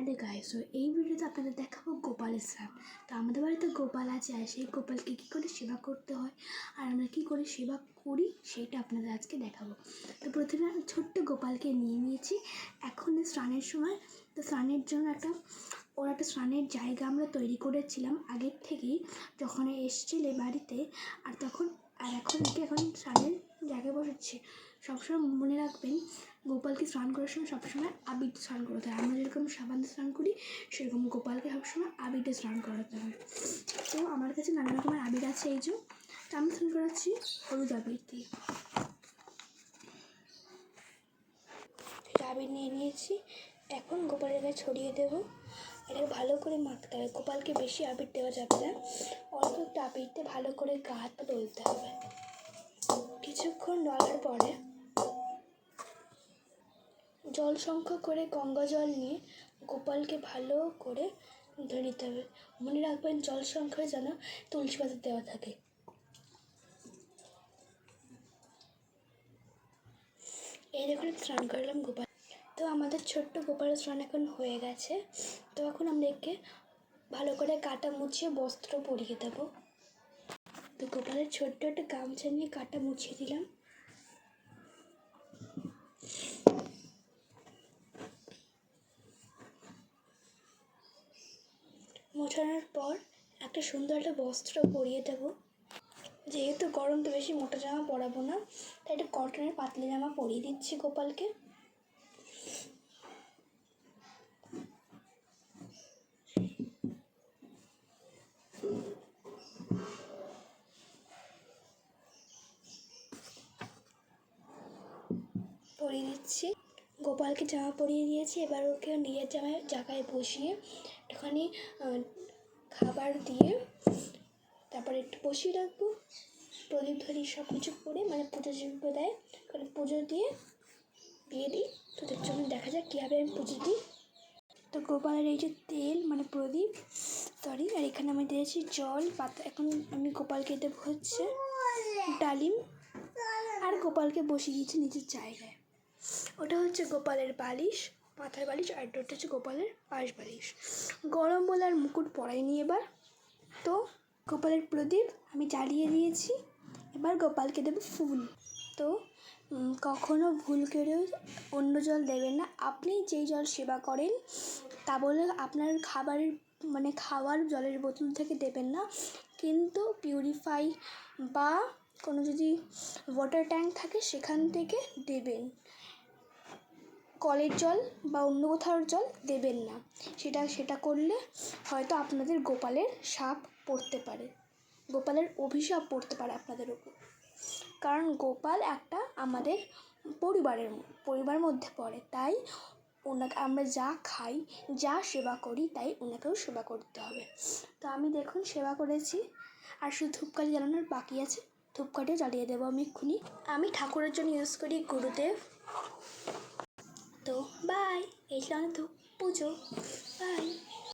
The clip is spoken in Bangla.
হ্যালো গাইস, তো এই ভিডিওতে আপনাদের দেখাবো গোপালের স্নান। তো আমাদের বাড়িতে গোপাল আছে, আর সেই গোপালকে কী করে সেবা করতে হয় আর আমরা কী করে সেবা করি সেটা আপনাদের আজকে দেখাবো। তো প্রথমে আমি ছোট্ট গোপালকে নিয়ে নিয়েছি। এখন স্নানের সময়, তো স্নানের জন্য একটা স্নানের জায়গা আমরা তৈরি করেছিলাম আগের থেকেই, যখন এসেছিলে বাড়িতে। আর এখন স্নানের জায়গায় বসাচ্ছি। সবসময় মনে রাখবেন, গোপালকে স্নান করার সময় সবসময় আবির স্নান করাতে হয়। আমরা যেরকম সাবান স্নান করি সেরকম গোপালকে সবসময় আবিরে স্নান করাতে হয়। তো আমার কাছে নানা রকমের আবির আছে, এই যে আমি স্নান করাচ্ছি হলুদ আবির দিয়ে। আবির নিয়ে নিয়েছি, এখন গোপালের গায়ে ছড়িয়ে দেবো। এটাকে ভালো করে মাখতে হবে। গোপালকে বেশি আবির দেওয়া যাবে না, অল্প একটু আবির দিয়ে ভালো করে গা হাত পা ডলতে হবে। কিছুক্ষণ ডলার পরে জল সংখ্যা করে গঙ্গা জল নিয়ে গোপালকে ভালো করে ধরে নিতে হবে। মনে রাখবেন, জল সংখ্যায় যেন তুলসী পাতা দেওয়া থাকে। এই দেখুন স্নান করলাম গোপাল। তো আমাদের ছোট্ট গোপালের স্নান এখন হয়ে গেছে। তো এখন আমরা একে ভালো করে কাটা মুছিয়ে বস্ত্র পরিয়ে দেবো। তো গোপালের ছোট্ট একটা গামছা নিয়ে কাটা মুছিয়ে দিলাম। মোছানোর পর একটা সুন্দর একটা বস্ত্র পরিয়ে দেবো। যেহেতু গরম, তো বেশি মোটা জামা পরাবো না, তাই একটা কটনের পাতলা জামা পরিয়ে দিচ্ছি গোপালকে। পরিয়ে দিচ্ছি, গোপালকে জামা পরিয়ে দিয়েছি। এবার ওকে নিজের জায়গায় বসিয়ে একটুখানি খাবার দিয়ে তারপরে একটু বসিয়ে রাখবো। প্রদীপ ধরি সব কিছু করে, মানে পুজো যেভাবে দেয় পুজো দিয়ে দিই। তোদের জন্য দেখা যাক কীভাবে আমি পুজো দিই। তো গোপালের এই যে তেল, মানে প্রদীপ আর এখানে আমি দিয়েছি জল পাতা। এখন আমি গোপালকে দেবো হচ্ছে ডালিম, আর গোপালকে বসিয়ে দিয়েছি নিজের জায়গায়। ওটা হচ্ছে গোপালের বালিশ, মাথার বালিশ, আর ওটা হচ্ছে গোপালের পাশ বালিশ। গরম বলে আর মুকুট পরাইনি এবার। তো গোপালের প্রদীপ আমি জ্বালিয়ে দিয়েছি। এবার গোপালকে দেবো ফুল। তো কখনো ভুল করেও অন্য জল দেবেন না। আপনি যেই জল সেবা করেন তা বলে আপনার খাওয়ার জলের বোতল থেকে দেবেন না, কিন্তু পিউরিফাই বা কোনো যদি ওয়াটার ট্যাঙ্ক থাকে সেখান থেকে দেবেন। কলের জল বা অন্য কোথাও জল দেবেন না। সেটা করলে হয়তো আপনাদের গোপালের শাপ পড়তে পারে, গোপালের অভিশাপ পড়তে পারে আপনাদের উপর। কারণ গোপাল একটা আমাদের পরিবারের মধ্যে পড়ে, তাই ওনাকে আমরা যা খাই, যা সেবা করি, তাই ওনাকেও সেবা করতে হবে। তো আমি দেখুন সেবা করেছি, আর শুধু ধূপকাঠি জ্বালানোর বাকি আছে। ধূপকাঠিও জ্বালিয়ে দেবো আমি এক্ষুনি। আমি ঠাকুরের জন্য ইউজ করি গুরুদেব। তো বাই, এই ছিল আমাদের পুজো। বাই।